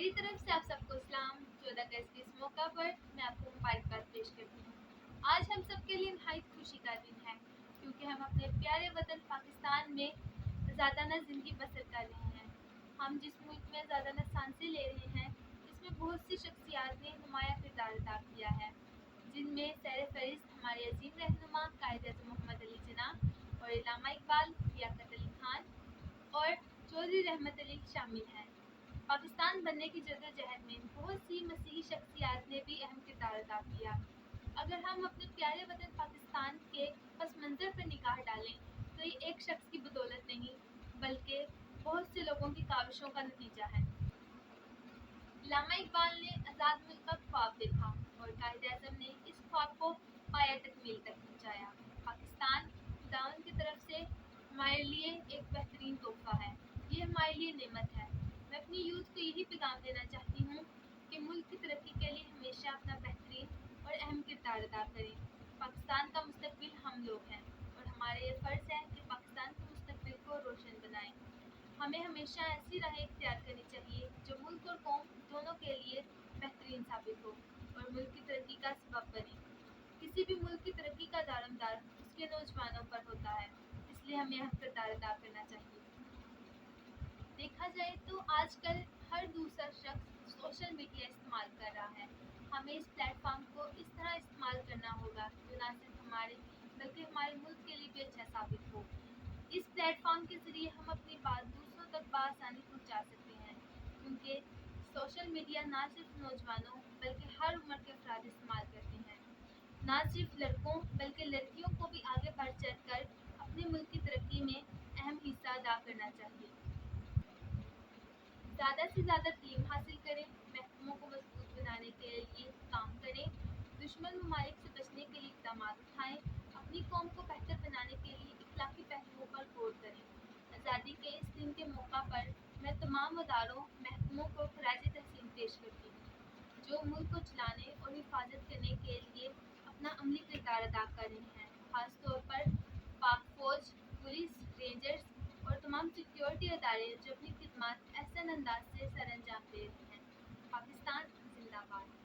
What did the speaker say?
میری طرف سے آپ سب کو اسلام 14 اگست کے اس موقع پر میں آپ کو مبارکباد پیش کرتی ہوں۔ آج ہم سب کے لیے نہایت خوشی کا دن ہے کیونکہ ہم اپنے پیارے وطن پاکستان میں آزادانہ زندگی بسر کر رہے ہیں۔ ہم جس ملک میں آزادانہ سانسیں لے رہے ہیں اس میں بہت سی شخصیات نے نمایاں کردار ادا کیا ہے، جن میں سیر فہرست ہمارے عظیم رہنما قائد اعظم محمد علی جناح اور علامہ اقبال، لیاقت علی خان اور چودھری رحمت علی شامل ہیں۔ پاکستان بننے کی جدوجہد میں بہت سی مسیحی شخصیات نے بھی اہم کردار ادا کیا۔ اگر ہم اپنے پیارے وطن پاکستان کے پس منظر پر نگاہ ڈالیں تو یہ ایک شخص کی بدولت نہیں بلکہ بہت سے لوگوں کی کاوشوں کا نتیجہ ہے۔ علامہ اقبال نے آزاد ملک کا خواب دیکھا اور قائد اعظم نے اس خواب کو پایہ تکمیل تک پہنچایا۔ پاکستان خداوند کی طرف سے ہمارے لیے ایک بہترین تحفہ ہے، یہ ہمارے لیے نعمت ہے۔ میں اپنی یوتھ کو یہی پیغام دینا چاہتی ہوں کہ ملک کی ترقی کے لیے ہمیشہ اپنا بہترین اور اہم کردار ادا کریں۔ پاکستان کا مستقبل ہم لوگ ہیں اور ہمارا یہ فرض ہے کہ پاکستان کے مستقبل کو روشن بنائیں۔ ہمیں ہمیشہ ایسی راہیں اختیار کرنی چاہیے جو ملک اور قوم دونوں کے لیے بہترین ثابت ہو اور ملک کی ترقی کا سبب بنے۔ کسی بھی ملک کی ترقی کا دارومدار اس کے نوجوانوں پر ہوتا ہے، اس لیے ہمیں اہم کردار ادا کرنا چاہیے۔ دیکھا جائے تو آج کل ہر دوسرا شخص سوشل میڈیا استعمال کر رہا ہے۔ ہمیں اس پلیٹ فارم کو اس طرح استعمال کرنا ہوگا جو نہ صرف ہمارے بلکہ ہمارے ملک کے لیے بھی اچھا ثابت ہو۔ اس پلیٹ فارم کے ذریعے ہم اپنی بات دوسروں تک بآسانی پہنچا سکتے ہیں، کیونکہ سوشل میڈیا نہ صرف نوجوانوں بلکہ ہر عمر کے افراد استعمال کرتے ہیں۔ نہ صرف لڑکوں بلکہ لڑکیوں کو بھی آگے بڑھ چڑھ کر اپنے ملک کی ترقی میں اہم حصہ ادا کرنا چاہیے۔ زیادہ سے زیادہ تعلیم حاصل کریں، محکموں کو مضبوط بنانے کے لیے کام کریں، دشمن ممالک سے بچنے کے لیے اقدامات اٹھائیں، اپنی قوم کو بہتر بنانے کے لیے اخلاقی پہلوؤں پر غور کریں۔ آزادی کے اس دن کے موقع پر میں تمام اداروں محکموں کو خراج تحسین پیش کرتی ہوں جو ملک کو چلانے اور حفاظت کرنے کے لیے اپنا عملی کردار ادا کر رہے ہیں، خاص طور پر پاک فوج، پولیس، رینجرز اور تمام سیکیورٹی ادارے جو اپنی خدمات احسن انداز سے سر انجام دے رہے ہیں۔ پاکستان زندہ باد۔